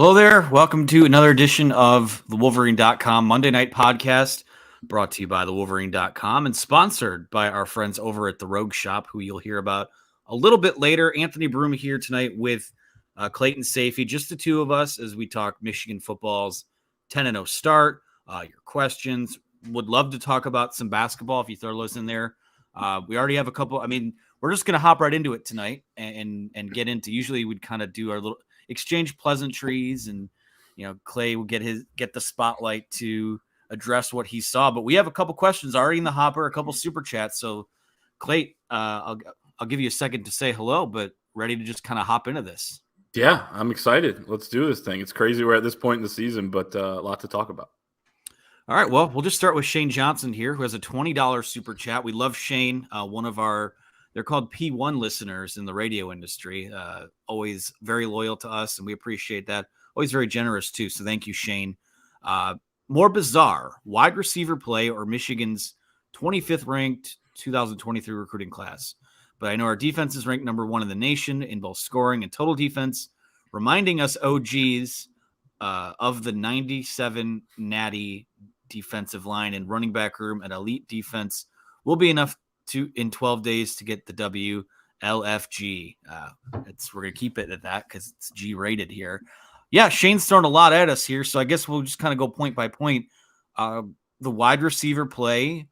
Hello there. Welcome to another edition of the Wolverine.com Monday Night Podcast, brought to you by the Wolverine.com and sponsored by our friends over at the Rogue Shop, who you'll hear about a little bit later. Anthony Broome here tonight with Clayton Sayfie, just the two of us as we talk Michigan football's 10-0 start. Your questions. Would love to talk about some basketball if you throw those in there. We already have a couple. We're just going to hop right into it tonight and get into. Usually we'd kind of do our little exchange pleasantries, and Clay will get the spotlight to address what he saw. But we have a couple questions already in the hopper, a couple super chats. So Clay, I'll give you a second to say hello, but ready to just kind of hop into this. Yeah, I'm excited. Let's do this thing. It's crazy we're at this point in the season, but a lot to talk about. All right, well, we'll just start with Shane Johnson here, who has a $20 super chat. We love Shane, one of our, they're called P1 listeners in the radio industry, always very loyal to us, and we appreciate that. Always very generous, too, so thank you, Shane. More bizarre, wide receiver play or Michigan's 25th ranked 2023 recruiting class. But I know our defense is ranked number one in the nation in both scoring and total defense, reminding us OGs of the 97 natty defensive line and running back room and elite defense will be enough in 12 days to get the W. LFG. We're going to keep it at that because it's G rated here. Yeah, Shane's thrown a lot at us here, so I guess we'll just kind of go point by point. The wide receiver play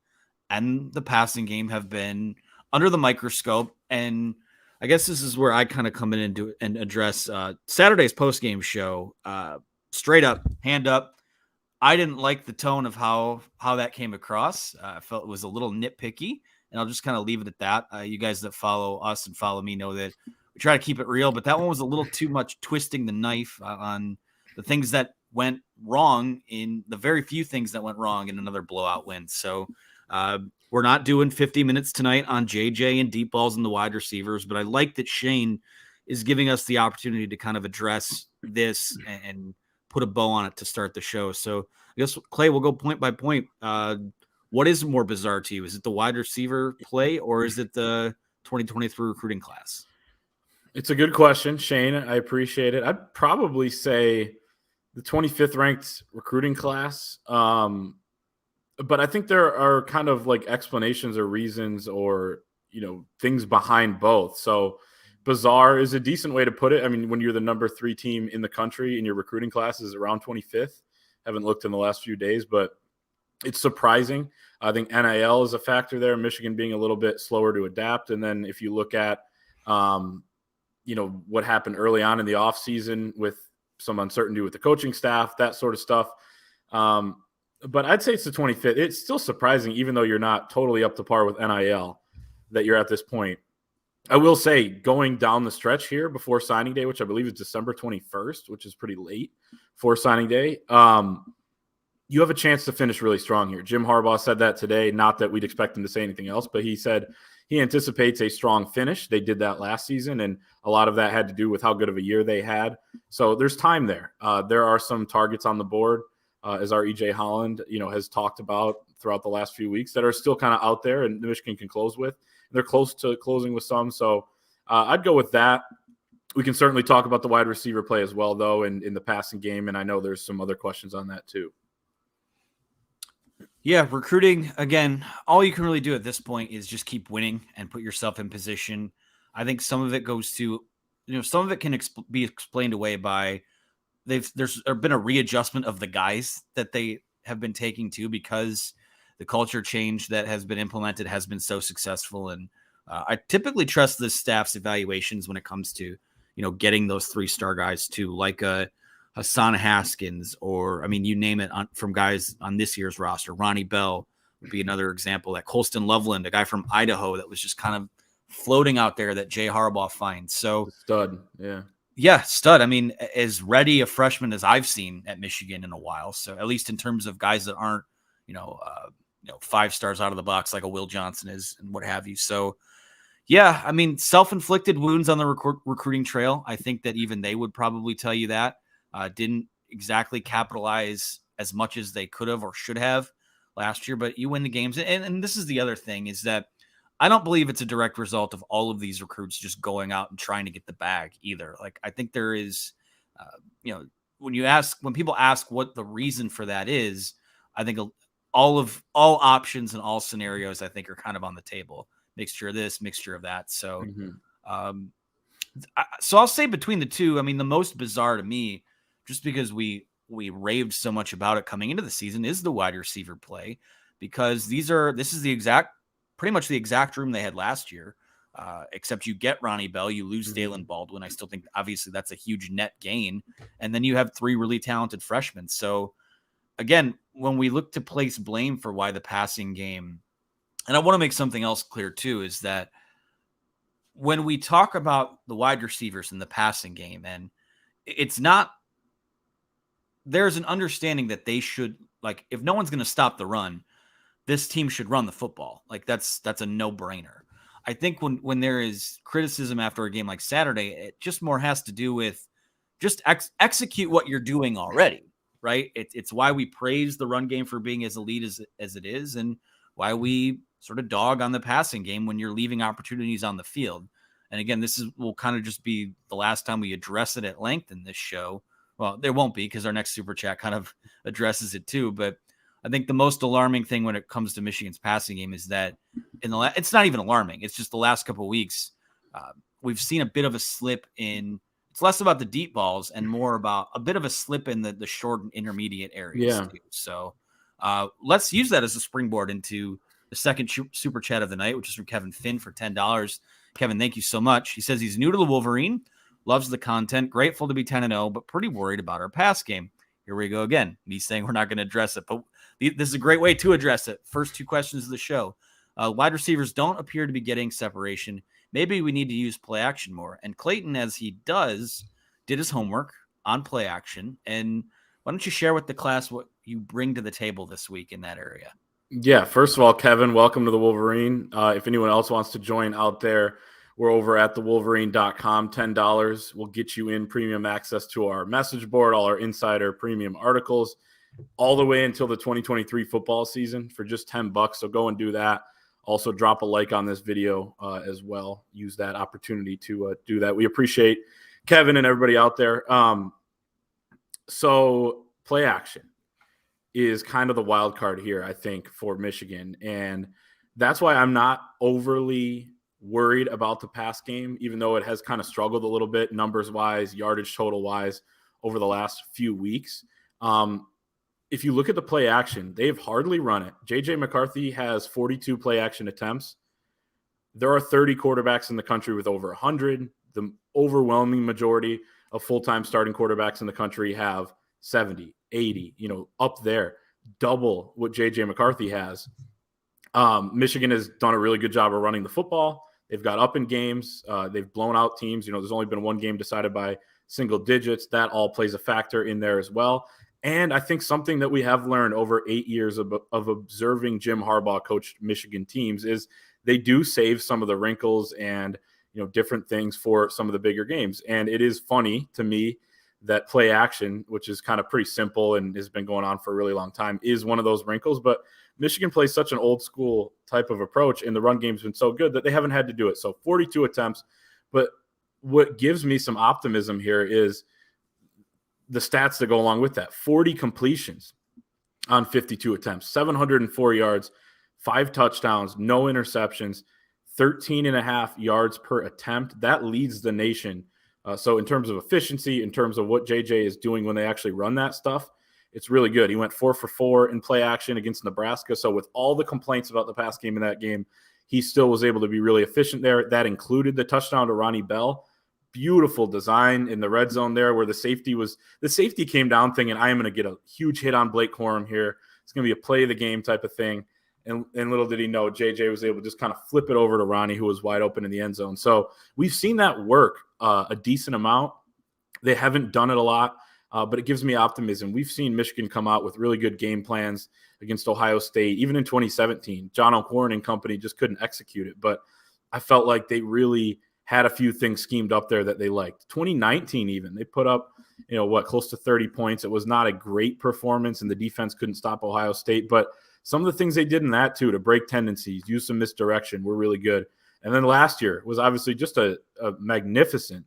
and the passing game have been under the microscope, and I guess this is where I kind of come in and address Saturday's post-game show. Straight up, hand up. I didn't like the tone of how that came across. I felt it was a little nitpicky, and I'll just kind of leave it at that. You guys that follow us and follow me know that we try to keep it real, but that one was a little too much twisting the knife on the things that went wrong, in the very few things that went wrong in another blowout win. So we're not doing 50 minutes tonight on JJ and deep balls in the wide receivers, but I like that Shane is giving us the opportunity to kind of address this and put a bow on it to start the show. So I guess, Clay, we'll go point by point. What is more bizarre to you? Is it the wide receiver play or is it the 2023 recruiting class? It's a good question, Shane. I appreciate it. I'd probably say the 25th ranked recruiting class. But I think there are kind of like explanations or reasons or, things behind both. So bizarre is a decent way to put it. I mean, when you're the number 3 team in the country and your recruiting class is around 25th, haven't looked in the last few days, but it's surprising. I think NIL is a factor there, Michigan being a little bit slower to adapt. And then if you look at, what happened early on in the offseason with some uncertainty with the coaching staff, that sort of stuff. But I'd say it's the 25th. It's still surprising, even though you're not totally up to par with NIL, that you're at this point. I will say, going down the stretch here before signing day, which I believe is December 21st, which is pretty late for signing day, you have a chance to finish really strong here. Jim Harbaugh said that today, not that we'd expect him to say anything else, but he said he anticipates a strong finish. They did that last season, and a lot of that had to do with how good of a year they had. So there's time there. There are some targets on the board, as our EJ Holland, has talked about throughout the last few weeks, that are still kind of out there and Michigan can close with. They're close to closing with some. So I'd go with that. We can certainly talk about the wide receiver play as well, though, in the passing game. And I know there's some other questions on that too. Yeah, recruiting, again, all you can really do at this point is just keep winning and put yourself in position. I think some of it goes to, some of it can be explained away by there's been a readjustment of the guys that they have been taking to, because the culture change that has been implemented has been so successful. And I typically trust the staff's evaluations when it comes to, getting those 3-star guys too, like Hassan Haskins, or, you name it, from guys on this year's roster. Ronnie Bell would be another example. That Colston Loveland, a guy from Idaho that was just kind of floating out there that Jay Harbaugh finds. So stud. Yeah. Yeah, stud. As ready a freshman as I've seen at Michigan in a while. So at least in terms of guys that aren't, 5 stars out of the box like a Will Johnson is and what have you. So, yeah, self-inflicted wounds on the recruiting trail. I think that even they would probably tell you that. Didn't exactly capitalize as much as they could have or should have last year, but you win the games. And this is the other thing, is that I don't believe it's a direct result of all of these recruits just going out and trying to get the bag either. Like, I think there is, when people ask what the reason for that is, I think all options and all scenarios, I think, are kind of on the table. Mixture of this, mixture of that. So, so I'll say between the two, I mean, the most bizarre to me, just because we raved so much about it coming into the season, is the wide receiver play, because this is pretty much the exact room they had last year. Except you get Ronnie Bell, you lose Dalen Baldwin. I still think obviously that's a huge net gain. And then you have 3 really talented freshmen. So again, when we look to place blame for why the passing game, and I want to make something else clear too, is that when we talk about the wide receivers in the passing game, and it's not, there's an understanding that they should, like, if no one's going to stop the run, this team should run the football. Like that's a no-brainer. I think when there is criticism after a game like Saturday, it just more has to do with just execute what you're doing already, right? It's why we praise the run game for being as elite as it is, and why we sort of dog on the passing game when you're leaving opportunities on the field. And again, will kind of just be the last time we address it at length in this show. Well, there won't be, because our next super chat kind of addresses it too. But I think the most alarming thing when it comes to Michigan's passing game is that it's not even alarming. It's just the last couple of weeks, we've seen a bit of a slip in. It's less about the deep balls and more about a bit of a slip in the short and intermediate areas. Yeah. Too. So let's use that as a springboard into the second super chat of the night, which is from Kevin Finn for $10. Kevin, thank you so much. He says he's new to the Wolverine, loves the content, grateful to be 10-0, but pretty worried about our pass game. Here we go again. Me saying we're not going to address it, but this is a great way to address it. First 2 questions of the show. Wide receivers don't appear to be getting separation. Maybe we need to use play action more. And Clayton, as he did his homework on play action. And why don't you share with the class what you bring to the table this week in that area? Yeah, first of all, Kevin, welcome to the Wolverine. If anyone else wants to join out there, we're over at thewolverine.com. $10 will get you in premium access to our message board, all our insider premium articles, all the way until the 2023 football season for just $10. So go and do that. Also, drop a like on this video as well. Use that opportunity to do that. We appreciate Kevin and everybody out there. So play action is kind of the wild card here, I think, for Michigan. And that's why I'm not overly worried about the pass game, even though it has kind of struggled a little bit numbers-wise, yardage total-wise over the last few weeks. If you look at the play action, they've hardly run it. J.J. McCarthy has 42 play action attempts. There are 30 quarterbacks in the country with over 100. The overwhelming majority of full-time starting quarterbacks in the country have 70, 80, up there, double what J.J. McCarthy has. Michigan has done a really good job of running the football. They've got up in games. They've blown out teams. There's only been one game decided by single digits. That all plays a factor in there as well. And I think something that we have learned over 8 years of observing Jim Harbaugh coach Michigan teams is they do save some of the wrinkles and, different things for some of the bigger games. And it is funny to me that play action, which is kind of pretty simple and has been going on for a really long time, is one of those wrinkles. But Michigan plays such an old school type of approach, and the run game's been so good that they haven't had to do it. So 42 attempts. But what gives me some optimism here is the stats that go along with that. 40 completions on 52 attempts, 704 yards, 5 touchdowns, no interceptions, 13.5 yards per attempt. That leads the nation. So in terms of efficiency, in terms of what JJ is doing when they actually run that stuff, it's really good. He went 4 for 4 in play action against Nebraska. So with all the complaints about the pass game in that game, he still was able to be really efficient there. That included the touchdown to Ronnie Bell. Beautiful design in the red zone there where the safety came down thinking, I am going to get a huge hit on Blake Corum here. It's going to be a play of the game type of thing. And little did he know, JJ was able to just kind of flip it over to Ronnie, who was wide open in the end zone. So we've seen that work a decent amount. They haven't done it a lot, but it gives me optimism. We've seen Michigan come out with really good game plans against Ohio State, even in 2017. John O'Korn and company just couldn't execute it. But I felt like they really had a few things schemed up there that they liked. 2019 even, they put up, close to 30 points. It was not a great performance, and the defense couldn't stop Ohio State. But some of the things they did in that, too, to break tendencies, use some misdirection, were really good. And then last year was obviously just a magnificent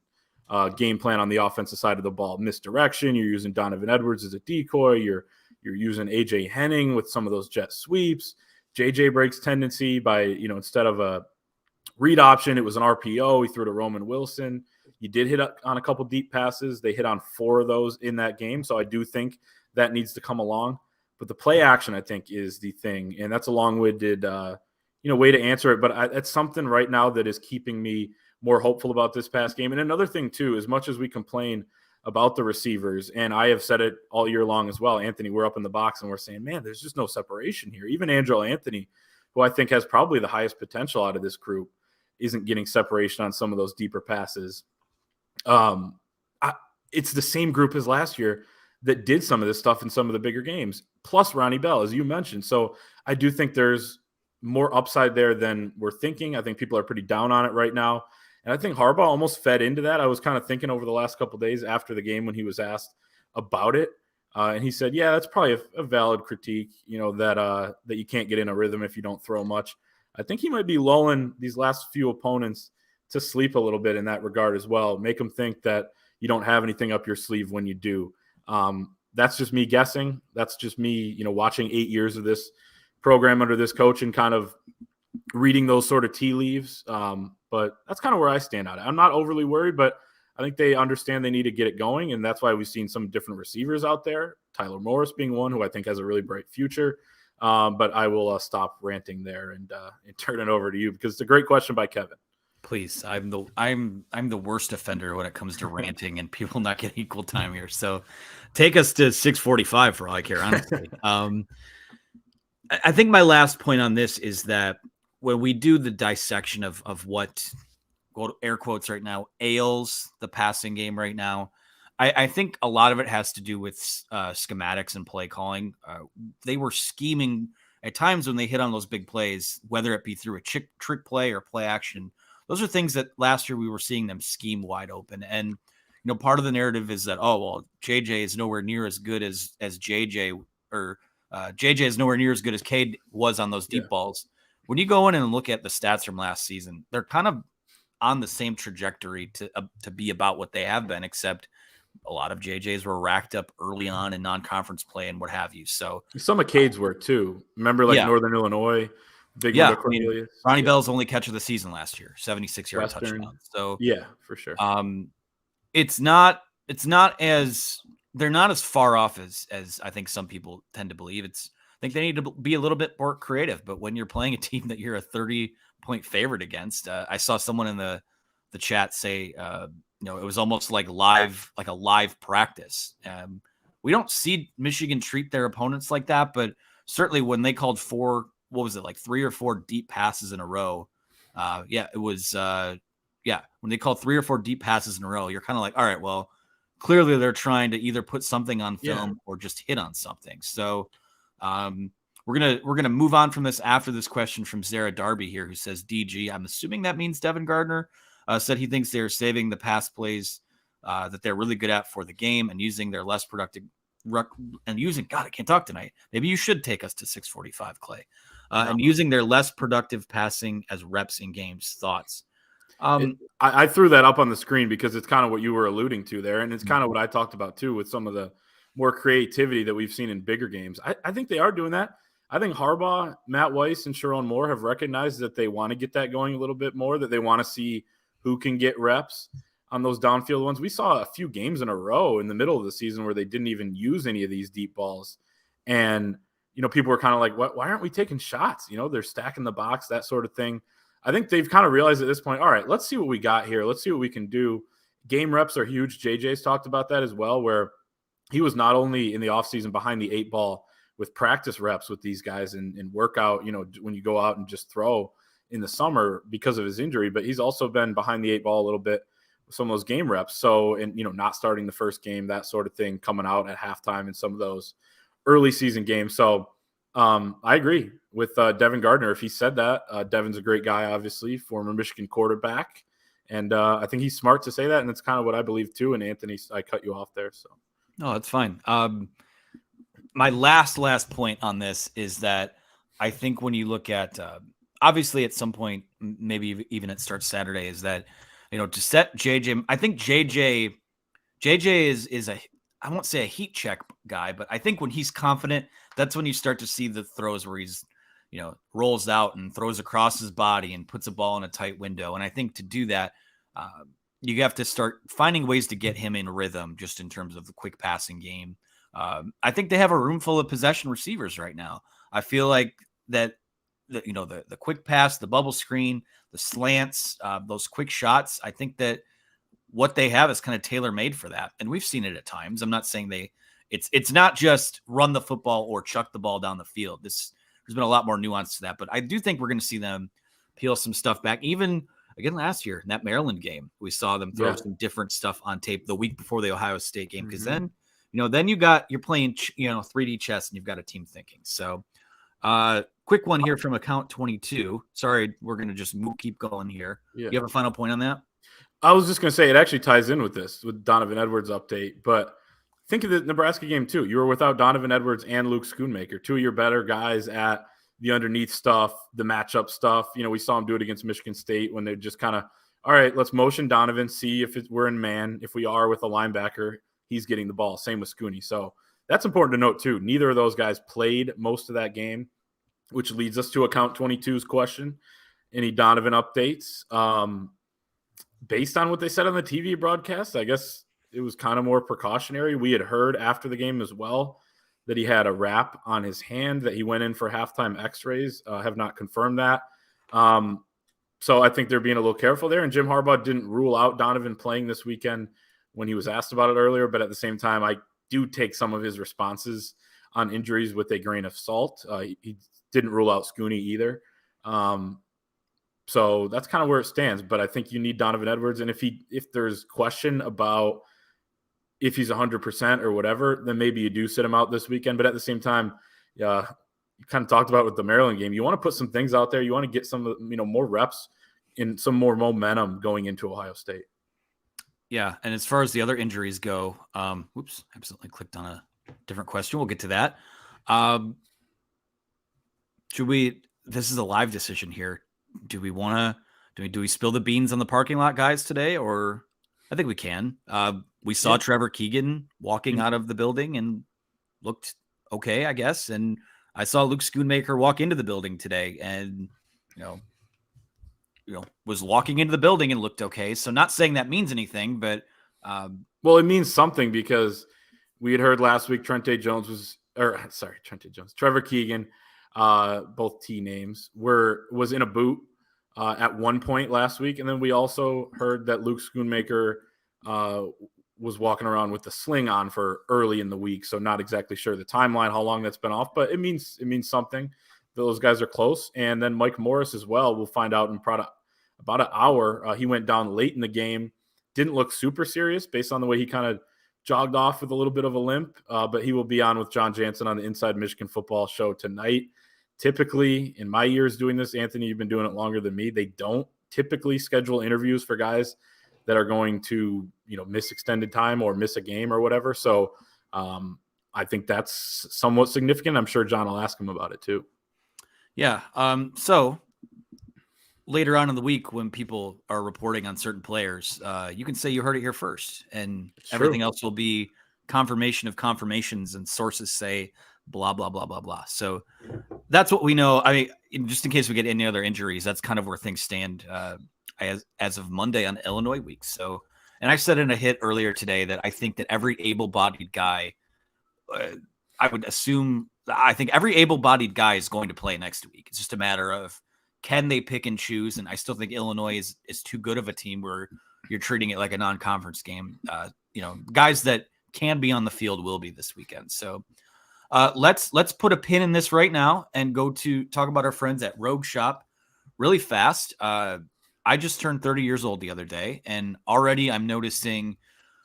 game plan on the offensive side of the ball. Misdirection, you're using Donovan Edwards as a decoy, you're using AJ Henning with some of those jet sweeps. JJ breaks tendency by, instead of a read option, it was an RPO. He threw to Roman Wilson. You did hit on a couple deep passes. They hit on 4 of those in that game. So I do think that needs to come along. But the play action, I think, is the thing. And that's a long-winded, way to answer it. But it's something right now that is keeping me more hopeful about this past game. And another thing, too, as much as we complain about the receivers, and I have said it all year long as well, Anthony, we're up in the box and we're saying, man, there's just no separation here. Even Angelo Anthony, who I think has probably the highest potential out of this group, isn't getting separation on some of those deeper passes. It's the same group as last year that did some of this stuff in some of the bigger games, plus Ronnie Bell, as you mentioned. So I do think there's more upside there than we're thinking. I think people are pretty down on it right now. And I think Harbaugh almost fed into that. I was kind of thinking over the last couple of days after the game when he was asked about it. And he said, yeah, that's probably a valid critique, that you can't get in a rhythm if you don't throw much. I think he might be lulling these last few opponents to sleep a little bit in that regard as well. Make them think that you don't have anything up your sleeve when you do. That's just me guessing. That's just me, watching 8 years of this program under this coach and kind of reading those sort of tea leaves. But that's kind of where I stand on it. I'm not overly worried, but I think they understand they need to get it going. And that's why we've seen some different receivers out there. Tyler Morris being one who I think has a really bright future. But I will stop ranting there and turn it over to you because it's a great question by Kevin. Please, I'm the worst offender when it comes to ranting and people not getting equal time here. So take us to 6:45 for all I care, honestly. I think my last point on this is that when we do the dissection of what, quote, air quotes right now, ails the passing game right now, I think a lot of it has to do with schematics and play calling. They were scheming at times when they hit on those big plays, whether it be through a trick play or play action. Those are things that last year we were seeing them scheme wide open. And, part of the narrative is that, JJ is nowhere near as good as JJ, or JJ is nowhere near as good as Cade was on those deep balls. When you go in and look at the stats from last season, they're kind of on the same trajectory to be about what they have been, except a lot of JJs were racked up early on in non-conference play and what have you. So some of Cade's work too. Remember, Northern Illinois, big one. Ronnie Bell's only catch of the season last year, 76-yard touchdown. So yeah, for sure. It's not as they're not as far off as I think some people tend to believe. I think they need to be a little bit more creative. But when you're playing a team that you're a 30-point favorite against, I saw someone in the chat say, it was almost like a live practice. We don't see Michigan treat their opponents like that, but certainly when they called 3 or 4 deep passes in a row. It was, when they called 3 or 4 deep passes in a row, you're kind of like, all right, well, clearly they're trying to either put something on film or just hit on something. So we're gonna move on from this after this question from Sarah Darby here, who says, DG, I'm assuming that means Devin Gardner said he thinks they're saving the pass plays that they're really good at for the game and using their less productive God, I can't talk tonight. Maybe you should take us to 6:45, Clay. And using their less productive passing as reps in games. Thoughts? I threw that up on the screen because it's kind of what you were alluding to there. And it's kind of what I talked about too, with some of the more creativity that we've seen in bigger games. I think they are doing that. I think Harbaugh, Matt Weiss, and Sharon Moore have recognized that they want to get that going a little bit more, that they want to see who can get reps on those downfield ones. We saw a few games in a row in the middle of the season where they didn't even use any of these deep balls. And, people were kind of like, why aren't we taking shots? They're stacking the box, that sort of thing. I think they've kind of realized at this point, all right, let's see what we got here. Let's see what we can do. Game reps are huge. JJ's talked about that as well, where he was not only in the offseason behind the 8 ball with practice reps with these guys and workout, when you go out and just throw in the summer because of his injury, but he's also been behind the 8 ball a little bit with some of those game reps. So, and, not starting the first game, that sort of thing, coming out at halftime in some of those early season games. So I agree with Devin Gardner. If he said that, Devin's a great guy, obviously, former Michigan quarterback. And I think he's smart to say that. And that's kind of what I believe too. And Anthony, I cut you off there. So no, that's fine. My last point on this is that I think when you look at, obviously at some point, maybe even it starts Saturday, is that to set JJ. I think JJ is I won't say a heat check guy, but I think when he's confident, that's when you start to see the throws where he's, rolls out and throws across his body and puts a ball in a tight window. And I think to do that, you have to start finding ways to get him in rhythm, just in terms of the quick passing game. I think they have a room full of possession receivers right now. I feel like that, the quick pass, the bubble screen, the slants, those quick shots. I think that what they have is kind of tailor-made for that. And we've seen it at times. I'm not saying it's not just run the football or chuck the ball down the field. There's been a lot more nuance to that, but I do think we're going to see them peel some stuff back. Even again, last year in that Maryland game, we saw them throw some different stuff on tape the week before the Ohio State game. Cause then you're playing, 3D chess and you've got a team thinking. So quick one here from account 22. Sorry, we're going to just keep going here. Yeah. You have a final point on that? I was just going to say it actually ties in with this, with Donovan Edwards update. But think of the Nebraska game too. You were without Donovan Edwards and Luke Schoonmaker, two of your better guys at the underneath stuff, the matchup stuff. We saw him do it against Michigan State when they're just kind of, all right, let's motion Donovan, see if we're in man. If we are with a linebacker, he's getting the ball. Same with Scooney. So that's important to note too. Neither of those guys played most of that game, which leads us to account 22's question. Any Donovan updates? Based on what they said on the TV broadcast, I guess it was kind of more precautionary. We had heard after the game as well that he had a wrap on his hand, that he went in for halftime x-rays. Have not confirmed that. So I think they're being a little careful there. And Jim Harbaugh didn't rule out Donovan playing this weekend when he was asked about it earlier. But at the same time, I do take some of his responses on injuries with a grain of salt. He didn't rule out Scooney either. So that's kind of where it stands. But I think you need Donovan Edwards. And if there's question about if he's 100% or whatever, then maybe you do sit him out this weekend. But at the same time, you kind of talked about with the Maryland game, you want to put some things out there. You want to get some, more reps and some more momentum going into Ohio State. Yeah. And as far as the other injuries go, oops, I accidentally clicked on a different question. We'll get to that. This is a live decision here. Do we spill the beans on the parking lot guys today? Or I think we can. We saw Trevor Keegan walking out of the building and looked okay, I guess. And I saw Luke Schoonmaker walk into the building today and, was walking into the building and looked okay. So not saying that means anything, but well, it means something because we had heard last week Trevor Keegan, both T names, was in a boot at one point last week. And then we also heard that Luke Schoonmaker was walking around with the sling on for early in the week. So not exactly sure the timeline, how long that's been off, but it means something. Those guys are close. And then Mike Morris as well. We'll find out in about an hour. He went down late in the game. Didn't look super serious based on the way he kind of jogged off with a little bit of a limp, but he will be on with John Jansen on the Inside Michigan Football show tonight. Typically, in my years doing this, Anthony, you've been doing it longer than me, they don't typically schedule interviews for guys that are going to, miss extended time or miss a game or whatever. So I think that's somewhat significant. I'm sure John will ask him about it too. Yeah. So later on in the week, when people are reporting on certain players, you can say you heard it here first, and everything else will be confirmation of confirmations, and sources say blah, blah, blah, blah, blah. So that's what we know. I mean, just in case we get any other injuries, that's kind of where things stand as of Monday on Illinois week. So, and I said in a hit earlier today that I think that every able-bodied guy, I think every able-bodied guy is going to play next week. It's just a matter of, can they pick and choose? And I still think Illinois is too good of a team where you're treating it like a non-conference game. Guys that can be on the field will be this weekend. So let's put a pin in this right now and go to talk about our friends at Rogue Shop really fast. I just turned 30 years old the other day, and already I'm noticing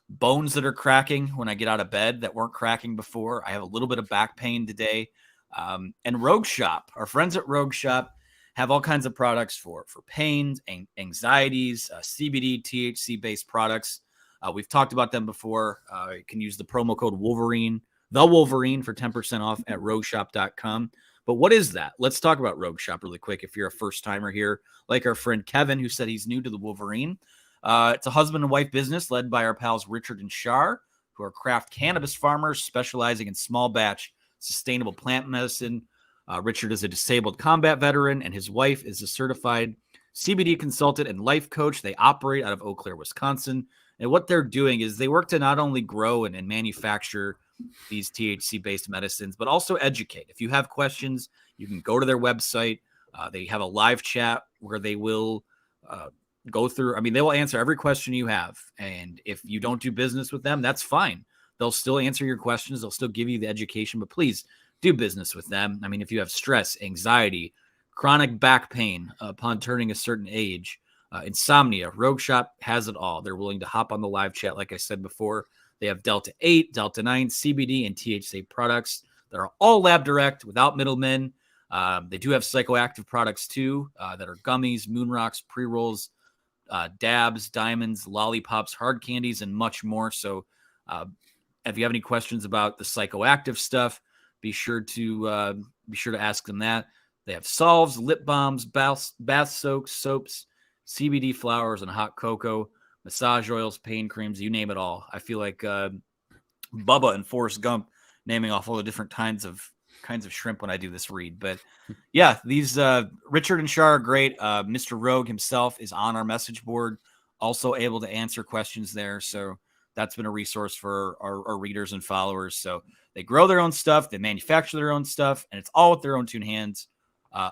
bones that are cracking when I get out of bed that weren't cracking before. I have a little bit of back pain today. And Rogue Shop, our friends at Rogue Shop, have all kinds of products for pains, anxieties, CBD, THC-based products. We've talked about them before. You can use the promo code Wolverine, the Wolverine, for 10% off at rogueshop.com. But what is that? Let's talk about Rogue Shop really quick. If you're a first-timer here, like our friend Kevin, who said he's new to the Wolverine, It's a husband and wife business led by our pals Richard and Shar, who are craft cannabis farmers specializing in small batch sustainable plant medicine. Richard is a disabled combat veteran, and his wife is a certified CBD consultant and life coach. They operate out of Eau Claire, Wisconsin. And what they're doing is they work to not only grow and manufacture these THC-based medicines, but also educate. If you have questions, you can go to their website. They have a live chat where they will go through. I mean, they will answer every question you have. And if you don't do business with them, that's fine. They'll still answer your questions. They'll still give you the education, but please do business with them. I mean, if you have stress, anxiety, chronic back pain upon turning a certain age, insomnia, Rogue Shop has it all. They're willing to hop on the live chat. Like I said before, they have Delta 8, Delta 9, CBD, and THC products that are all lab direct without middlemen. They do have psychoactive products too that are gummies, moon rocks, pre-rolls, dabs, diamonds, lollipops, hard candies, and much more. So if you have any questions about the psychoactive stuff, be sure to ask them that. They have salves, lip balms, bath soaks, soaps, CBD flowers, and hot cocoa, massage oils, pain creams, you name it all. I feel like Bubba and Forrest Gump naming off all the different kinds of shrimp when I do this read. But yeah, these Richard and Shar are great. Mr. Rogue himself is on our message board, also able to answer questions there. So that's been a resource for our readers and followers. So they grow their own stuff, they manufacture their own stuff, and it's all with their own two hands.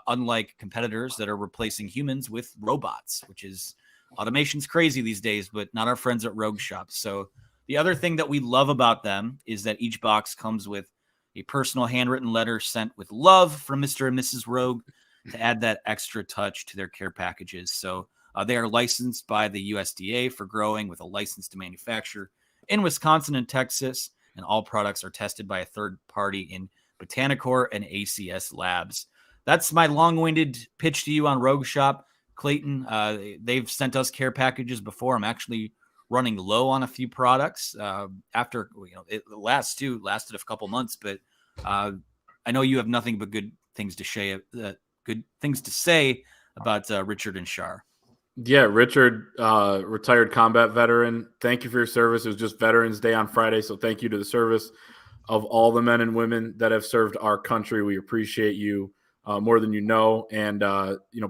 Unlike competitors that are replacing humans with robots, which is automation's crazy these days, but not our friends at Rogue Shop. So the other thing that we love about them is that each box comes with a personal handwritten letter sent with love from Mr. and Mrs. Rogue to add that extra touch to their care packages. So they are licensed by the USDA for growing with a license to manufacture in Wisconsin and Texas, and all products are tested by a third party in Botanicor and ACS labs. That's my long-winded pitch to you on Rogue Shop. Clayton, they've sent us care packages before. I'm actually running low on a few products after, the last two lasted a couple months, but I know you have nothing but good things to say about Richard and Shar. Yeah, Richard, retired combat veteran. Thank you for your service. It was just Veterans Day on Friday, so thank you to the service of all the men and women that have served our country. We appreciate you more than you know, and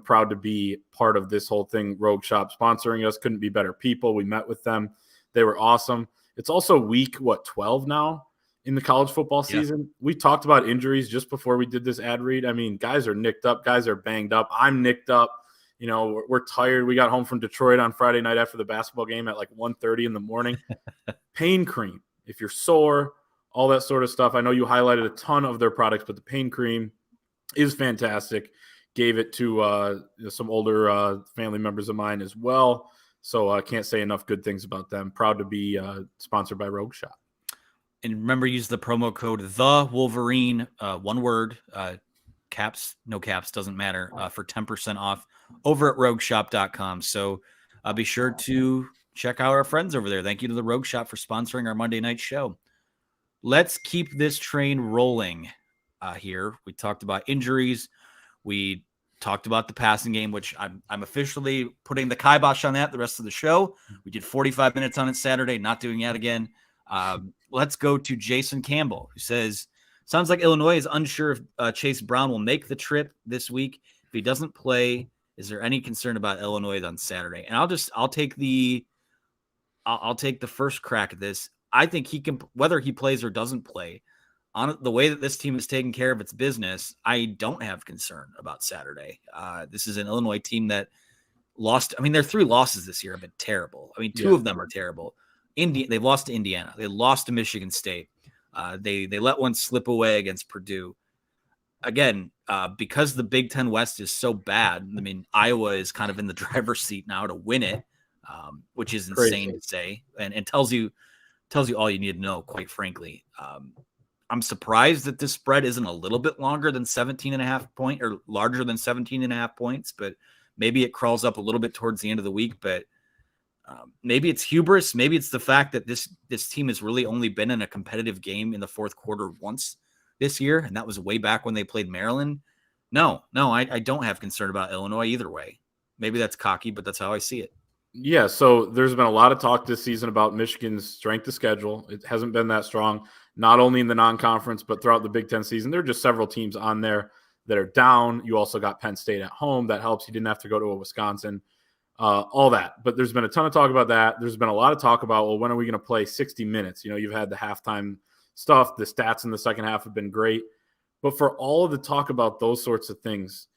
proud to be part of this whole thing. Rogue Shop sponsoring us. Couldn't be better people. We met with them. They were awesome. It's also week 12 now in the college football season. Yeah. We talked about injuries just before we did this ad read. I mean, guys are nicked up. Guys are banged up. I'm nicked up. We're tired. We got home from Detroit on Friday night after the basketball game at like 1:30 in the morning. Pain cream, if you're sore, all that sort of stuff. I know you highlighted a ton of their products, but the pain cream is fantastic. Gave it to some older family members of mine as well. So I can't say enough good things about them. Proud to be sponsored by Rogue Shop. And remember, use the promo code The Wolverine, one word, caps, no caps, doesn't matter, for 10% off over at rogueshop.com. So be sure to check out our friends over there. Thank you to the Rogue Shop for sponsoring our Monday night show. Let's keep this train rolling here. We talked about injuries. We talked about the passing game, which I'm officially putting the kibosh on that the rest of the show. We did 45 minutes on it Saturday, not doing that again. Let's go to Jason Campbell, who says, sounds like Illinois is unsure if Chase Brown will make the trip this week. If he doesn't play, is there any concern about Illinois on Saturday? And I'll take the first crack at this. I think he can, whether he plays or doesn't play, on the way that this team is taking care of its business, I don't have concern about Saturday. This is an Illinois team that lost. I mean, their 3 losses this year have been terrible. I mean, 2 of them are terrible. They've lost to Indiana. They lost to Michigan State. They let one slip away against Purdue. Again, because the Big Ten West is so bad, I mean, Iowa is kind of in the driver's seat now to win it, which is insane to say, and tells you all you need to know, quite frankly. I'm surprised that this spread isn't a little bit longer than 17.5 points or larger than 17.5 points, but maybe it crawls up a little bit towards the end of the week. But maybe it's hubris. Maybe it's the fact that this team has really only been in a competitive game in the fourth quarter once this year, and that was way back when they played Maryland. No, I don't have concern about Illinois either way. Maybe that's cocky, but that's how I see it. Yeah, so there's been a lot of talk this season about Michigan's strength of schedule. It hasn't been that strong, not only in the non-conference, but throughout the Big Ten season. There are just several teams on there that are down. You also got Penn State at home. That helps. You didn't have to go to a Wisconsin, all that. But there's been a ton of talk about that. There's been a lot of talk about, well, when are we going to play 60 minutes? You know, you've had the halftime stuff. The stats in the second half have been great. But for all of the talk about those sorts of things,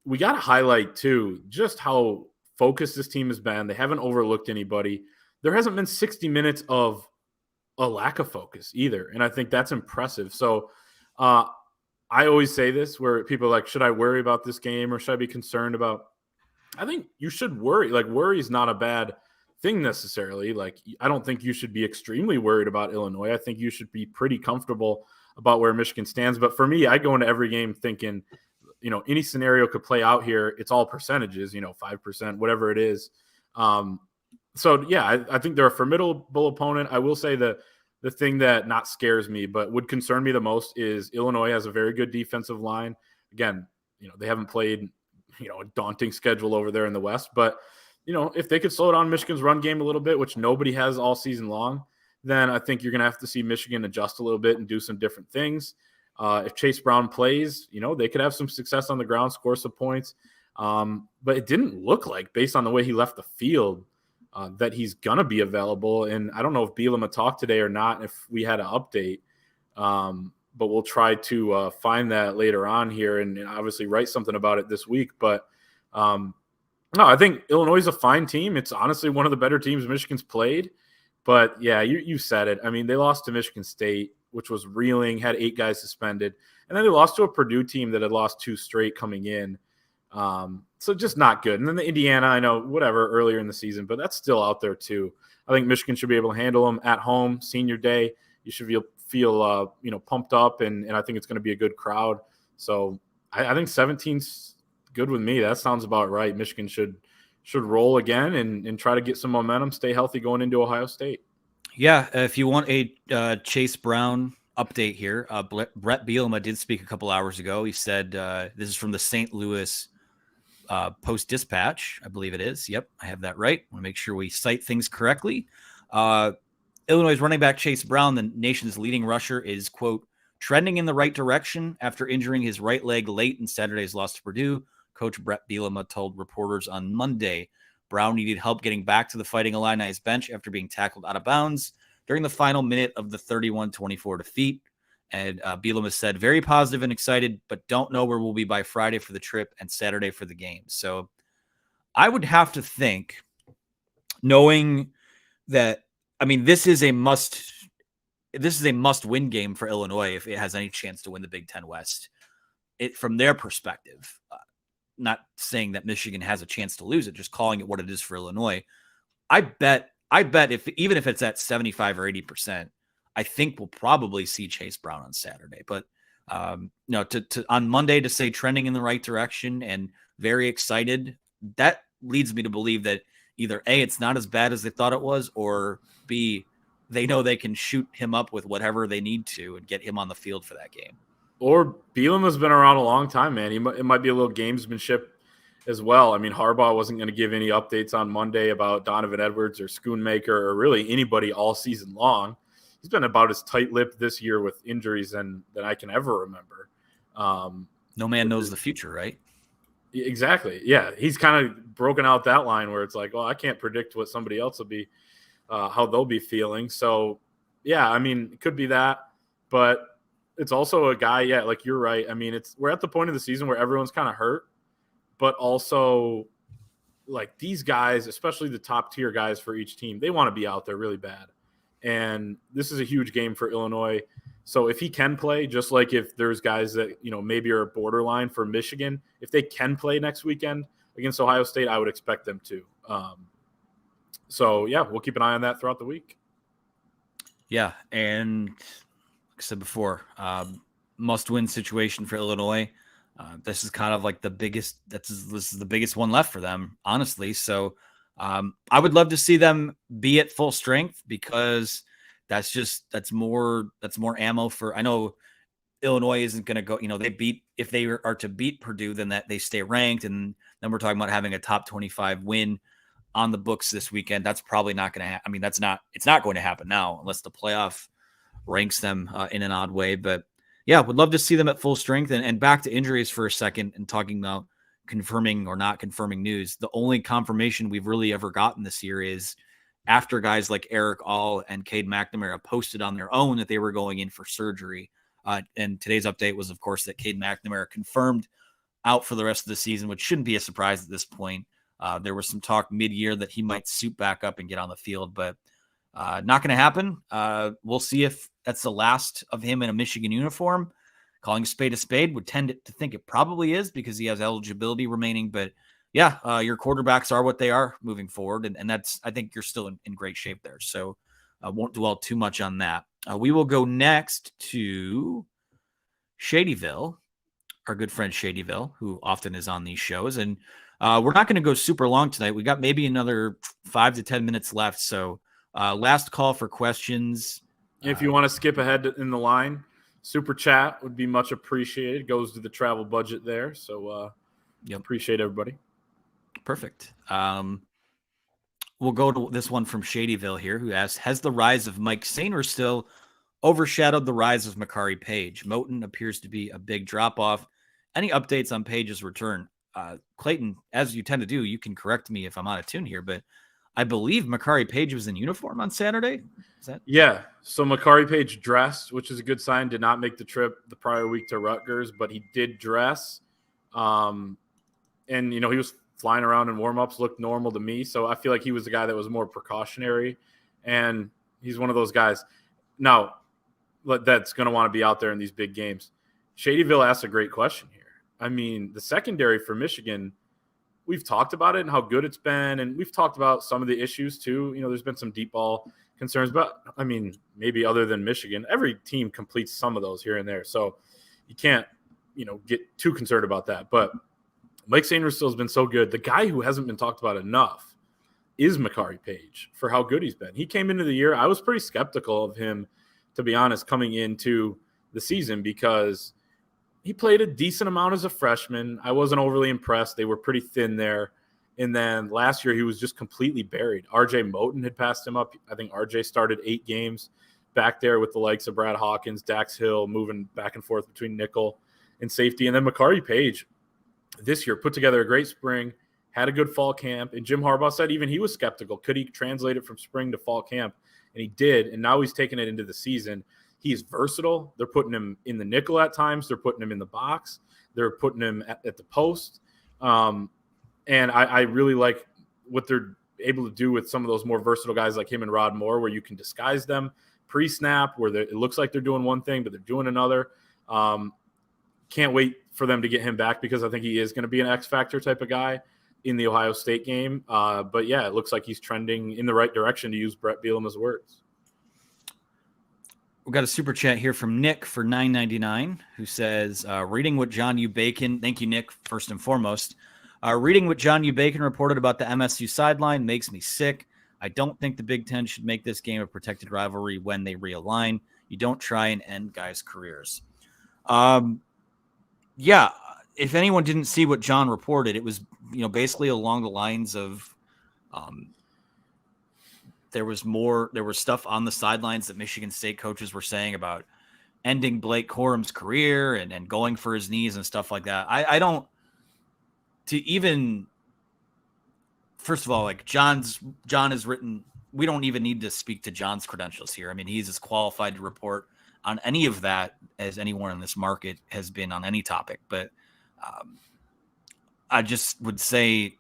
we got to highlight, too, just how focused this team has been. They haven't overlooked anybody. There hasn't been 60 minutes of a lack of focus either. And I think that's impressive. So I always say this where people are like, should I worry about this game or should I be concerned about? I think you should worry. Like, worry is not a bad thing necessarily. Like, I don't think you should be extremely worried about Illinois. I think you should be pretty comfortable about where Michigan stands. But for me, I go into every game thinking, you know, any scenario could play out here. It's all percentages, you know, 5%, whatever it is. So, yeah, I think they're a formidable opponent. I will say that the thing that not scares me, but would concern me the most is Illinois has a very good defensive line. Again, you know, they haven't played, you know, a daunting schedule over there in the West. But, you know, if they could slow down Michigan's run game a little bit, which nobody has all season long, then I think you're going to have to see Michigan adjust a little bit and do some different things. If Chase Brown plays, you know, they could have some success on the ground, score some points. But it didn't look like, based on the way he left the field, that he's going to be available. And I don't know if Bielema talked today or not, if we had an update. But we'll try to find that later on here and obviously write something about it this week. But no, I think Illinois is a fine team. It's honestly one of the better teams Michigan's played. But, yeah, you said it. I mean, they lost to Michigan State, which was reeling, had 8 guys suspended. And then they lost to a Purdue team that had lost 2 straight coming in. So just not good. And then the Indiana, I know, whatever, earlier in the season, but that's still out there too. I think Michigan should be able to handle them at home, senior day. You should feel you know, pumped up, and I think it's going to be a good crowd. So I think 17's good with me. That sounds about right. Michigan should roll again and try to get some momentum, stay healthy going into Ohio State. Yeah, if you want a Chase Brown update here, Brett Bielema did speak a couple hours ago. He said, this is from the St. Louis Post-Dispatch, I believe it is. Yep, I have that right. I want to make sure we cite things correctly. Illinois' running back Chase Brown, the nation's leading rusher, is, quote, trending in the right direction after injuring his right leg late in Saturday's loss to Purdue. Coach Brett Bielema told reporters on Monday Brown needed help getting back to the Fighting Illini's bench after being tackled out of bounds during the final minute of the 31-24 defeat. And Bielema said, very positive and excited, but don't know where we'll be by Friday for the trip and Saturday for the game. So I would have to think, knowing that, I mean, this is a must-win game for Illinois if it has any chance to win the Big Ten West. From their perspective, not saying that Michigan has a chance to lose it, just calling it what it is for Illinois. I bet even if it's at 75 or 80%, I think we'll probably see Chase Brown on Saturday. But no, to on Monday to say trending in the right direction and very excited, that leads me to believe that either A, it's not as bad as they thought it was, or B, they know they can shoot him up with whatever they need to and get him on the field for that game. Or Bielema's been around a long time, man. It might be a little gamesmanship as well. I mean, Harbaugh wasn't going to give any updates on Monday about Donovan Edwards or Schoonmaker or really anybody all season long. He's been about as tight-lipped this year with injuries than I can ever remember. No man knows the future, right? Exactly. Yeah, he's kind of broken out that line where it's like, well, I can't predict what somebody else will be, how they'll be feeling. So, yeah, I mean, it could be that, but it's also a guy, yeah, like you're right. I mean, we're at the point of the season where everyone's kind of hurt, but also like these guys, especially the top tier guys for each team, they want to be out there really bad. And this is a huge game for Illinois. So if he can play, just like if there's guys that, you know, maybe are borderline for Michigan, if they can play next weekend against Ohio State, I would expect them to. So, yeah, we'll keep an eye on that throughout the week. Yeah, and like I said before, must-win situation for Illinois. This is kind of like the biggest. This is the biggest one left for them, honestly. So I would love to see them be at full strength because that's more ammo for. I know Illinois isn't going to go. You know, if they are to beat Purdue, then that they stay ranked, and then we're talking about having a top 25 win. on the books this weekend. That's probably not going to happen. I mean, it's not going to happen now unless the playoff ranks them in an odd way. But yeah, would love to see them at full strength. And back to injuries for a second and talking about confirming or not confirming news. The only confirmation we've really ever gotten this year is after guys like Eric All and Cade McNamara posted on their own that they were going in for surgery. And today's update was, of course, that Cade McNamara confirmed out for the rest of the season, which shouldn't be a surprise at this point. There was some talk mid-year that he might suit back up and get on the field, but not going to happen. We'll see if that's the last of him in a Michigan uniform. Calling a spade would tend to think it probably is because he has eligibility remaining. But yeah, your quarterbacks are what they are moving forward. And that's, I think you're still in great shape there. So I won't dwell too much on that. We will go next to Shadyville, our good friend Shadyville, who often is on these shows. And we're not going to go super long tonight. We got maybe another 5 to 10 minutes left. So last call for questions. If you want to skip ahead in the line, super chat would be much appreciated. Goes to the travel budget there. So appreciate everybody. Perfect. We'll go to this one from Shadyville here, who asks, has the rise of Mike Sainristil overshadowed the rise of Makari Page? Moten appears to be a big drop-off. Any updates on Page's return? Clayton, as you tend to do, you can correct me if I'm out of tune here, but I believe Makari Page was in uniform on Saturday. Is that? Yeah. So Makari Page dressed, which is a good sign. Did not make the trip the prior week to Rutgers, but he did dress. And, he was flying around in warm-ups, looked normal to me. So I feel like he was the guy that was more precautionary, and he's one of those guys. Now, that's going to want to be out there in these big games. Shadyville asked a great question here. I mean, the secondary for Michigan, we've talked about it and how good it's been, and we've talked about some of the issues too. There's been some deep ball concerns, but I mean, maybe other than Michigan, every team completes some of those here and there. So you can't, get too concerned about that. But Mike Sainristil has been so good. The guy who hasn't been talked about enough is Makari Page for how good he's been. He came into the year, I was pretty skeptical of him, to be honest, coming into the season because he played a decent amount as a freshman. I wasn't overly impressed. They were pretty thin there. And then last year, he was just completely buried. RJ Moten had passed him up. I think RJ started 8 games back there with the likes of Brad Hawkins, Dax Hill, moving back and forth between nickel and safety. And then Makari Page this year put together a great spring, had a good fall camp. And Jim Harbaugh said even he was skeptical. Could he translate it from spring to fall camp? And he did. And now he's taken it into the season. He's versatile. They're putting him in the nickel at times. They're putting him in the box. They're putting him at the post. And I really like what they're able to do with some of those more versatile guys like him and Rod Moore, where you can disguise them pre-snap, where it looks like they're doing one thing, but they're doing another. Can't wait for them to get him back because I think he is going to be an X-factor type of guy in the Ohio State game. But, yeah, it looks like he's trending in the right direction, to use Brett Bielema's words. We've got a super chat here from Nick for $9.99 who says, reading what John U. Bacon, thank you, Nick, first and foremost. Reading what John U. Bacon reported about the MSU sideline makes me sick. I don't think the Big Ten should make this game a protected rivalry when they realign. You don't try and end guys' careers. Yeah, if anyone didn't see what John reported, it was basically along the lines of there was stuff on the sidelines that Michigan State coaches were saying about ending Blake Corum's career and going for his knees and stuff like that. I don't to even first of all, like John has written, we don't even need to speak to John's credentials here. I mean, he's as qualified to report on any of that as anyone in this market has been on any topic. But I just would say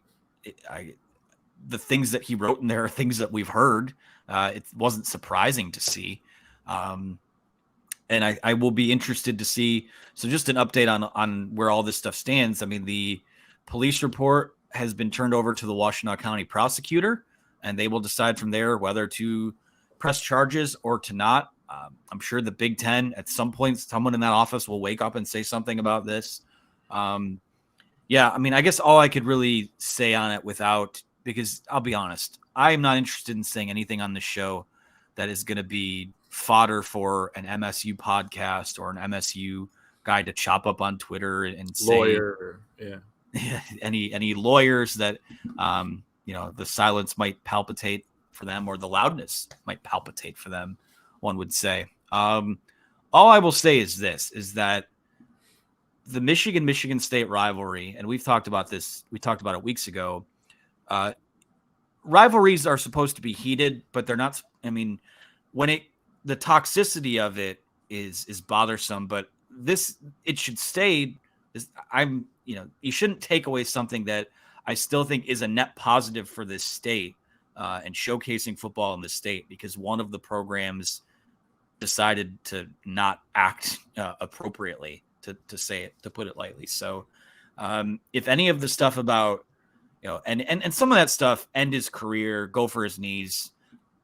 the things that he wrote in there are things that we've heard. It wasn't surprising to see. And I will be interested to see. So just an update on where all this stuff stands. I mean, the police report has been turned over to the Washtenaw County prosecutor, and they will decide from there whether to press charges or to not. I'm sure the Big Ten, at some point, someone in that office will wake up and say something about this. Yeah, I mean, I guess all I could really say on it because I'll be honest, I am not interested in saying anything on this show that is going to be fodder for an MSU podcast or an MSU guy to chop up on Twitter and say lawyer, yeah. any lawyers that the silence might palpitate for them, or the loudness might palpitate for them, one would say. All I will say is this, is that the Michigan State rivalry, and we've talked about this, we talked about it weeks ago. Rivalries are supposed to be heated, but they're not. I mean, the toxicity of it is bothersome, but it should stay. You shouldn't take away something that I still think is a net positive for this state and showcasing football in the state, because one of the programs decided to not act appropriately, to put it lightly. So if any of the stuff about, and some of that stuff, end his career, go for his knees,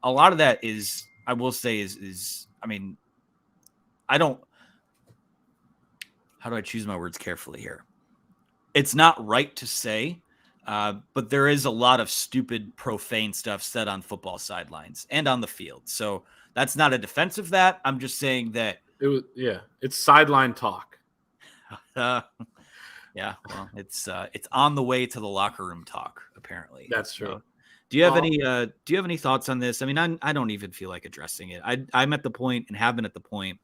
a lot of that is, I will say I mean, how do I choose my words carefully here? It's not right to say, but there is a lot of stupid, profane stuff said on football sidelines and on the field. So that's not a defense of that. I'm just saying that it's sideline talk. Yeah, well, it's on the way to the locker room talk, apparently. That's true. So, do you have any thoughts on this? I mean, I don't even feel like addressing it. I'm at the point, and have been at the point.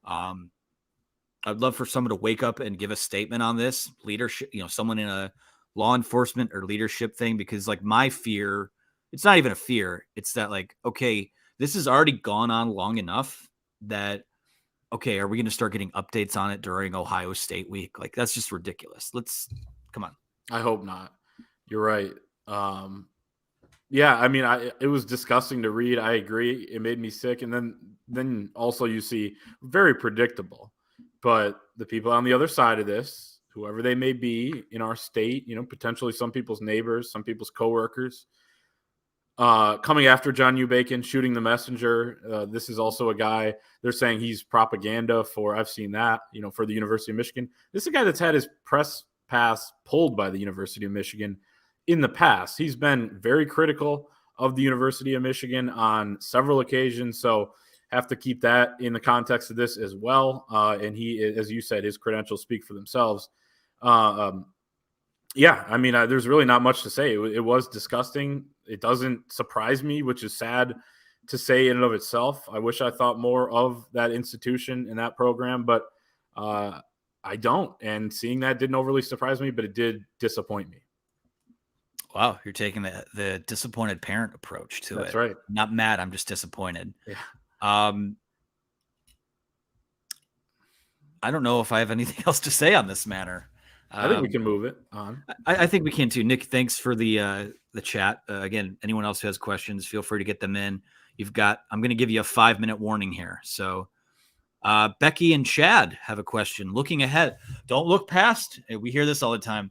I'd love for someone to wake up and give a statement on this leadership, someone in a law enforcement or leadership thing, because like my fear, it's not even a fear. It's that like, okay, this has already gone on long enough that, okay, are we going to start getting updates on it during Ohio State week? Like, that's just ridiculous. Come on. I hope not. You're right. Yeah, I mean, it was disgusting to read. I agree. It made me sick. And then also you see very predictable, but the people on the other side of this, whoever they may be in our state, potentially some people's neighbors, some people's coworkers, coming after John Bacon, shooting the messenger. This is also a guy, they're saying he's propaganda for, I've seen that, for the University of Michigan. This is a guy that's had his press pass pulled by the University of Michigan in the past. He's been very critical of the University of Michigan on several occasions. So have to keep that in the context of this as well. And he, as you said, his credentials speak for themselves. Yeah, I mean, there's really not much to say. It was disgusting. It doesn't surprise me, which is sad to say in and of itself. I wish I thought more of that institution and that program, but I don't. And seeing that didn't overly surprise me, but it did disappoint me. Wow, you're taking the disappointed parent approach to it. That's right. Not mad, I'm just disappointed. Yeah. I don't know if I have anything else to say on this matter. I think we can move it on. I think we can too. Nick, thanks for the chat. Again, anyone else who has questions, feel free to get them in. I'm going to give you a 5-minute warning here. So Becky and Chad have a question. Looking ahead, don't look past. We hear this all the time.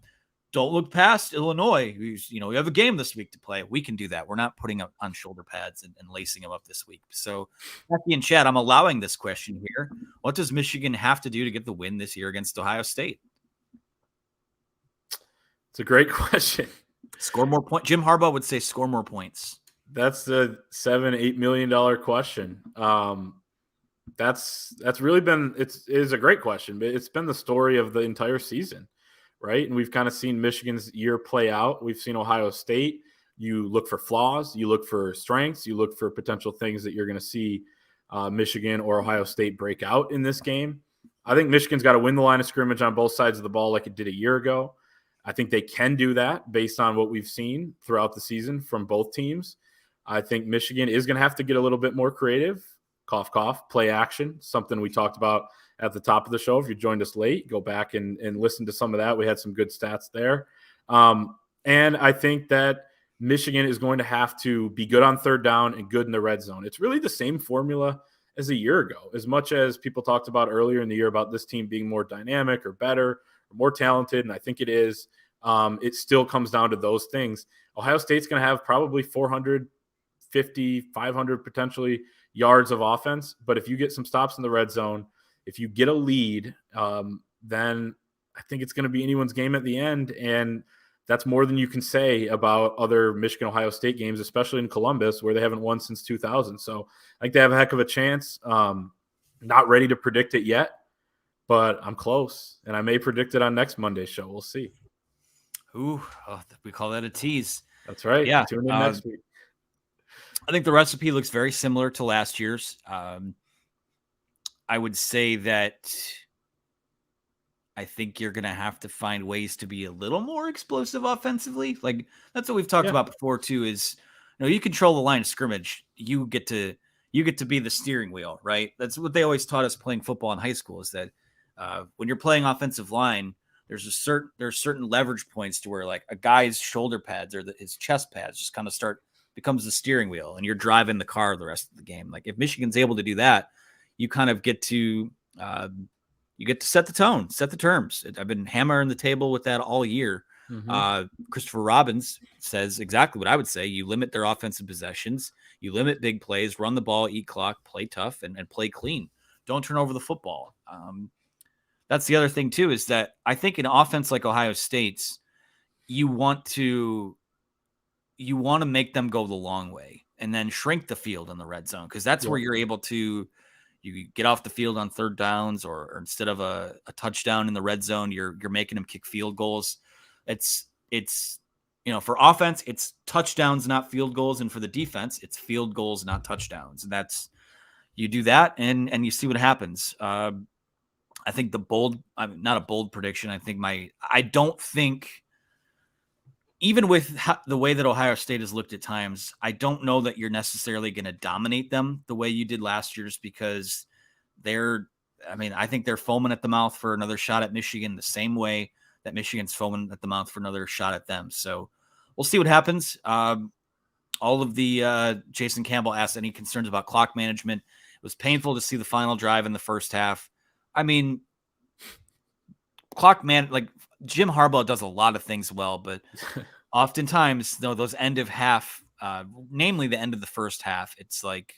Don't look past Illinois. We have a game this week to play. We can do that. We're not putting on shoulder pads and lacing them up this week. So Becky and Chad, I'm allowing this question here. What does Michigan have to do to get the win this year against Ohio State? It's a great question. Score more points. Jim Harbaugh would say score more points. That's the $7-8 million question. That's really been, it is a great question, but it's been the story of the entire season, right? And we've kind of seen Michigan's year play out. We've seen Ohio State. You look for flaws, you look for strengths, you look for potential things that you're going to see Michigan or Ohio State break out in this game. I think Michigan's got to win the line of scrimmage on both sides of the ball like it did a year ago. I think they can do that based on what we've seen throughout the season from both teams. I think Michigan is going to have to get a little bit more creative. Cough, cough, play action, something we talked about at the top of the show. If you joined us late, go back and listen to some of that. We had some good stats there. And I think that Michigan is going to have to be good on third down and good in the red zone. It's really the same formula as a year ago. As much as people talked about earlier in the year about this team being more dynamic or better, more talented, and I think it is, it still comes down to those things. Ohio State's going to have probably 450, 500 potentially yards of offense, but if you get some stops in the red zone, if you get a lead, then I think it's going to be anyone's game at the end, and that's more than you can say about other Michigan-Ohio State games, especially in Columbus, where they haven't won since 2000. So I think they have a heck of a chance. Not ready to predict it yet, but I'm close, and I may predict it on next Monday's show. We'll see. Ooh, we call that a tease. That's right. Yeah. Tune in next week. I think the recipe looks very similar to last year's. I would say that I think you're going to have to find ways to be a little more explosive offensively. Like that's what we've talked about before too, is, you control the line of scrimmage. You get to be the steering wheel, right? That's what they always taught us playing football in high school, is that when you're playing offensive line, there's certain leverage points to where like a guy's shoulder pads or his chest pads just kind of becomes the steering wheel, and you're driving the car the rest of the game. Like if Michigan's able to do that, you kind of get to set the tone, set the terms. I've been hammering the table with that all year. Christopher Robbins says exactly what I would say. You limit their offensive possessions, you limit big plays, run the ball, eat clock, play tough, and play clean. Don't turn over the football. That's the other thing too, is that I think an offense like Ohio State's, you want to make them go the long way and then shrink the field in the red zone, because that's where you're able to get off the field on third downs, or instead of a touchdown in the red zone, you're making them kick field goals. It's for offense, it's touchdowns, not field goals, and for the defense, it's field goals, not touchdowns. And you do that, and you see what happens. I think not a bold prediction. I don't think, even with the way that Ohio State has looked at times, I don't know that you're necessarily going to dominate them the way you did last year's, because I think they're foaming at the mouth for another shot at Michigan the same way that Michigan's foaming at the mouth for another shot at them. So we'll see what happens. All of the Jason Campbell asked any concerns about clock management. It was painful to see the final drive in the first half. I mean, like Jim Harbaugh does a lot of things well, but oftentimes, those end of half, namely the end of the first half, it's like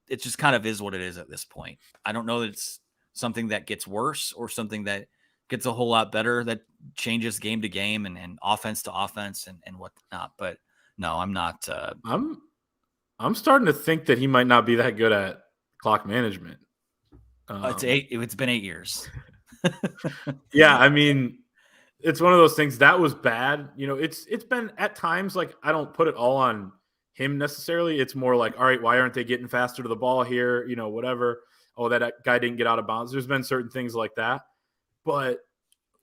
it just kind of is what it is at this point. I don't know that it's something that gets worse or something that gets a whole lot better, that changes game to game and offense to offense and whatnot. But no, I'm not. I'm starting to think that he might not be that good at clock management. It's been 8 years. Yeah, I mean, it's one of those things that was bad. It's been at times, like, I don't put it all on him necessarily. It's more like, all right, why aren't they getting faster to the ball here? Whatever. Oh, that guy didn't get out of bounds. There's been certain things like that, but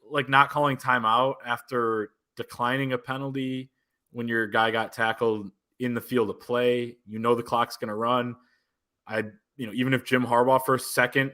like not calling timeout after declining a penalty when your guy got tackled in the field of play, the clock's going to run. Even if Jim Harbaugh for a second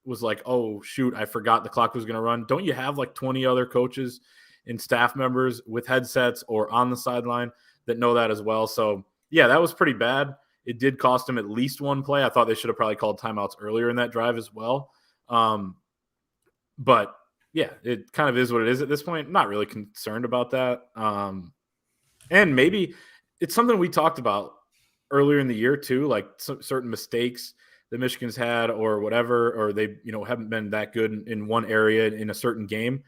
was like, oh, shoot, I forgot the clock was going to run. Don't you have like 20 other coaches and staff members with headsets or on the sideline that know that as well? So, yeah, that was pretty bad. It did cost them at least one play. I thought they should have probably called timeouts earlier in that drive as well. But, yeah, it kind of is what it is at this point. I'm not really concerned about that. And maybe it's something we talked about earlier in the year too, like certain mistakes that Michigan's had or whatever, or they, haven't been that good in one area in a certain game.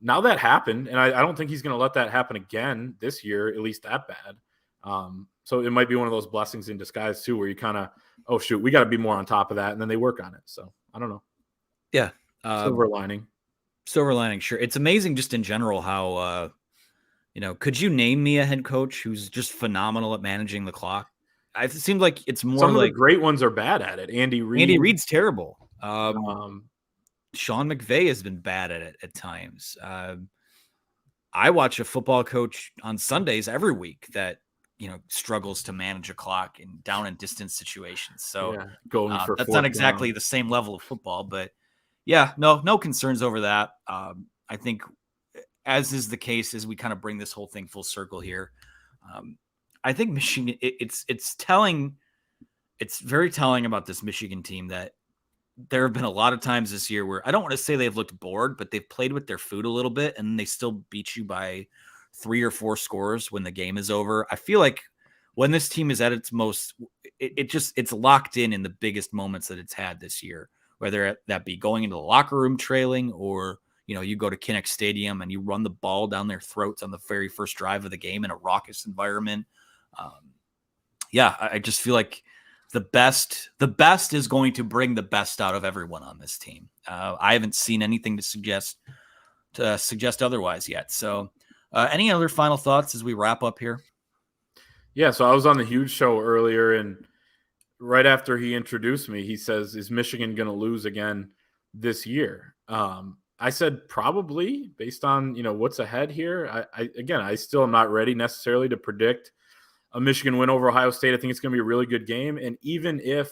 Now that happened, and I don't think he's going to let that happen again this year, at least that bad. So it might be one of those blessings in disguise too, where you kind of, oh shoot, we got to be more on top of that, and then they work on it. So I don't know. Yeah, silver lining. Sure. It's amazing just in general how, could you name me a head coach who's just phenomenal at managing the clock? It seems like it's more some like of the great ones are bad at it. Andy Reid. Andy Reid's terrible. Sean McVay has been bad at it at times. I watch a football coach on Sundays every week that struggles to manage a clock in down and distance situations. So that's not exactly the same level of football, but yeah, no concerns over that. I think, as is the case, as we kind of bring this whole thing full circle here, I think Michigan, it's telling. It's very telling about this Michigan team that there have been a lot of times this year where I don't want to say they've looked bored, but they've played with their food a little bit and they still beat you by 3 or 4 scores when the game is over. I feel like when this team is at its most, it's locked in the biggest moments that it's had this year, whether that be going into the locker room trailing or, you go to Kinnick Stadium and you run the ball down their throats on the very first drive of the game in a raucous environment. I just feel like the best is going to bring the best out of everyone on this team. I haven't seen anything to suggest otherwise yet. So Any other final thoughts as we wrap up here? Yeah, so I was on the Huge Show earlier, and right after he introduced me, he says, "Is Michigan going to lose again this year?" I said probably, based on what's ahead here. I still am not ready necessarily to predict a Michigan win over Ohio State. I think it's going to be a really good game, and even if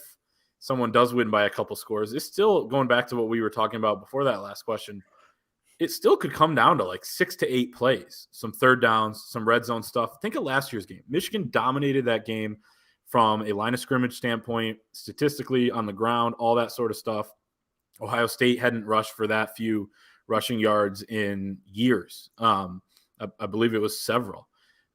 someone does win by a couple scores, it's still going back to what we were talking about before that last question. It still could come down to like 6 to 8 plays, some third downs, some red zone stuff. Think of last year's game. Michigan dominated that game from a line of scrimmage standpoint, statistically on the ground, all that sort of stuff. Ohio State hadn't rushed for that few rushing yards in years. I believe it was several.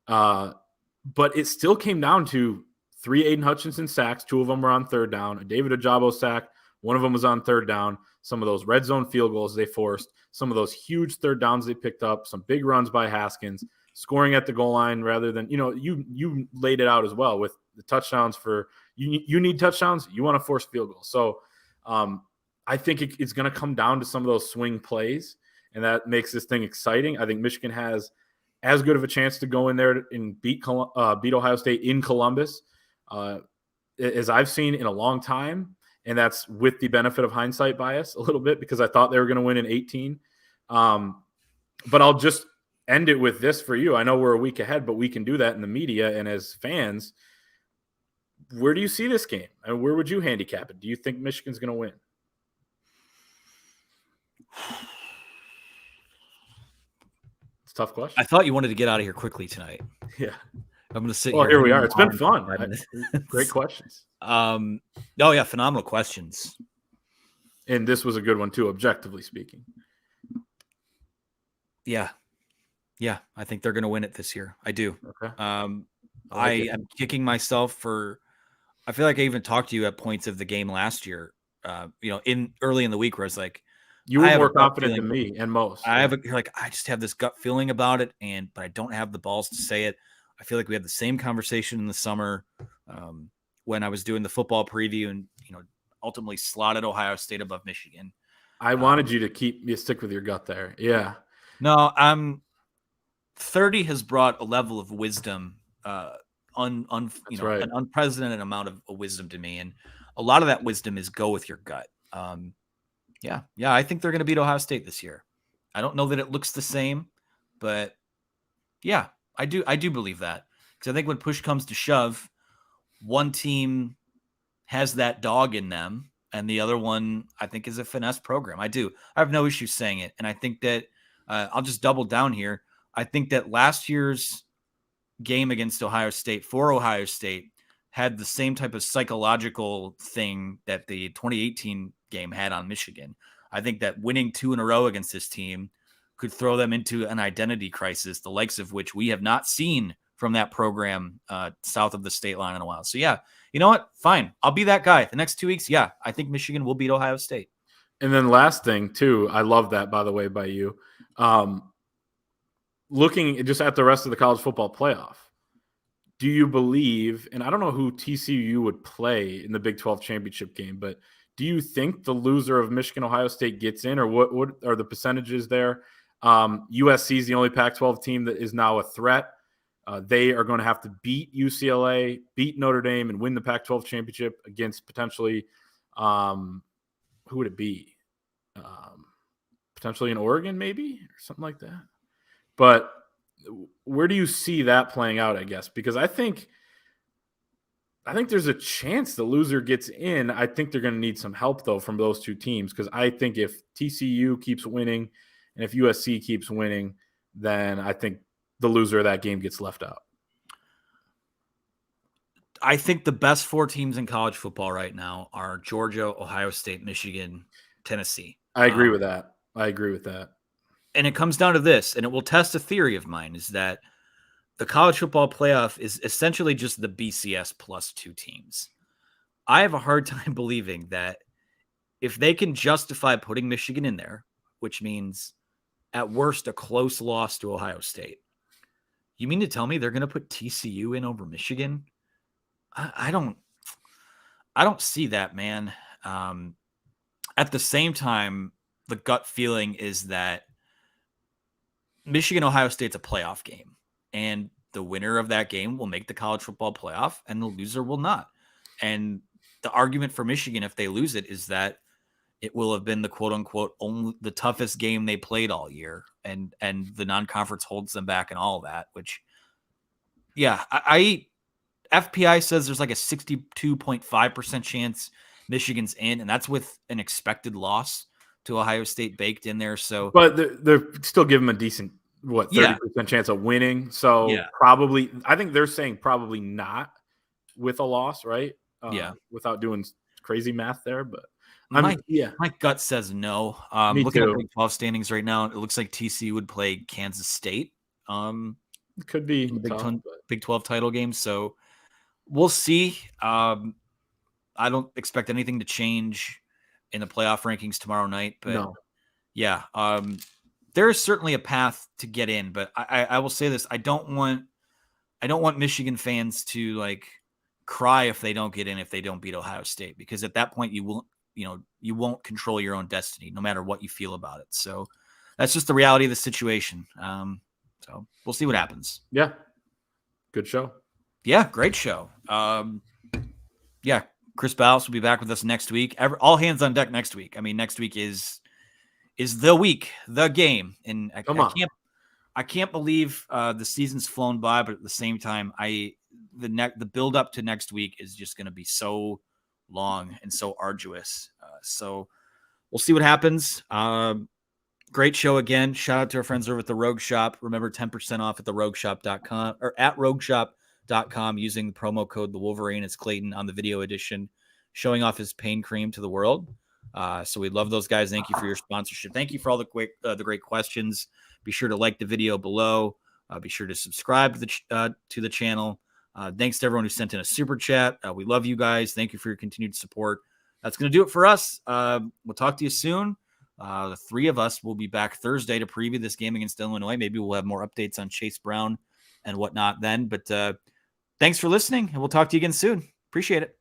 But it still came down to 3 Aiden Hutchinson sacks. 2 of them were on third down. A David Ojabo sack. 1 of them was on third down. Some of those red zone field goals they forced. Some of those huge third downs they picked up. Some big runs by Haskins. Scoring at the goal line rather than, you laid it out as well with the touchdowns for you need touchdowns. You want to force field goals. So I think it's going to come down to some of those swing plays, and that makes this thing exciting. I think Michigan has as good of a chance to go in there and beat Ohio State in Columbus as I've seen in a long time. And that's with the benefit of hindsight bias a little bit because I thought they were going to win in 18. But I'll just end it with this for you. I know we're a week ahead, but we can do that in the media. And as fans, where do you see this game? And where would you handicap it? Do you think Michigan's going to win? It's a tough question. I thought you wanted to get out of here quickly tonight. Yeah. I'm going to sit here. Well, here we are. It's been fun. Great questions. Oh, yeah. Phenomenal questions. And this was a good one, too, objectively speaking. Yeah. Yeah. I think they're going to win it this year. I do. Okay. I am kicking myself I feel like I even talked to you at points of the game last year, early in the week where it's like, you were more confident than me and most. I just have this gut feeling about it, but I don't have the balls to say it. I feel like we had the same conversation in the summer when I was doing the football preview and, ultimately slotted Ohio State above Michigan. I wanted you to stick with your gut there. Yeah. No, 30 has brought a level of wisdom, an unprecedented amount of wisdom to me. And a lot of that wisdom is go with your gut. Yeah, I think they're going to beat Ohio State this year. I don't know that it looks the same, but yeah, I do believe that. Because I think when push comes to shove, one team has that dog in them, and the other one, I think, is a finesse program. I have no issue saying it. And I think that I'll just double down here. I think that last year's game against Ohio State for Ohio State had the same type of psychological thing that the 2018 game had on Michigan. I think that winning 2 in a row against this team could throw them into an identity crisis, the likes of which we have not seen from that program south of the state line in a while. So, yeah, you know what? Fine. I'll be that guy. The next 2 weeks, yeah, I think Michigan will beat Ohio State. And then last thing, too, I love that, by the way, by you. Looking just at the rest of the college football playoff, do you believe, and I don't know who TCU would play in the Big 12 championship game, but do you think the loser of Michigan-Ohio State gets in, or what are the percentages there? USC is the only Pac-12 team that is now a threat. They are going to have to beat UCLA, beat Notre Dame, and win the Pac-12 championship against potentially who would it be? Potentially in Oregon, maybe, or something like that. But where do you see that playing out, I guess? Because I think there's a chance the loser gets in. I think they're going to need some help, though, from those two teams, because I think if TCU keeps winning and if USC keeps winning, then I think the loser of that game gets left out. I think the best 4 teams in college football right now are Georgia, Ohio State, Michigan, Tennessee. I agree with that. And it comes down to this, and it will test a theory of mine, is that the college football playoff is essentially just the BCS plus 2 teams. I have a hard time believing that if they can justify putting Michigan in there, which means at worst a close loss to Ohio State, you mean to tell me they're going to put TCU in over Michigan? I don't see that, man. At the same time, the gut feeling is that Michigan, Ohio State's a playoff game, and the winner of that game will make the college football playoff, and the loser will not. And the argument for Michigan, if they lose it, is that it will have been the quote unquote only the toughest game they played all year, and the non-conference holds them back and all that. Which, yeah, I FPI says there's like a 62.5% chance Michigan's in, and that's with an expected loss to Ohio State baked in there. So, but they're still giving them a decent 30% chance of winning. So probably, I think they're saying probably not with a loss, right? Without doing crazy math there, but my gut says no. Looking at Big 12 standings right now, it looks like TCU would play Kansas State. Could be Big 12 title game. So we'll see. I don't expect anything to change in the playoff rankings tomorrow night, but there is certainly a path to get in. But I will say this: I don't want Michigan fans to like cry if they don't get in, if they don't beat Ohio State, because at that point you won't control your own destiny, no matter what you feel about it. So that's just the reality of the situation. So we'll see what happens. Yeah. Good show. Yeah. Great show. Chris Balas will be back with us next week. All hands on deck next week. I mean, next week is the week, the game. And I can't believe the season's flown by, but at the same time, the build up to next week is just going to be so long and so arduous. So we'll see what happens. Great show again. Shout out to our friends over at the Rogue Shop. Remember 10% off at therogueshop.com or at rogueshop.com using the promo code the Wolverine. It's Clayton on the video edition, showing off his pain cream to the world. So we love those guys. Thank you for your sponsorship. Thank you for all the great questions. Be sure to like the video below. Be sure to subscribe to the channel. Thanks to everyone who sent in a super chat. We love you guys. Thank you for your continued support. That's going to do it for us. We'll talk to you soon. The three of us will be back Thursday to preview this game against Illinois. Maybe we'll have more updates on Chase Brown and whatnot then. But thanks for listening, and we'll talk to you again soon. Appreciate it.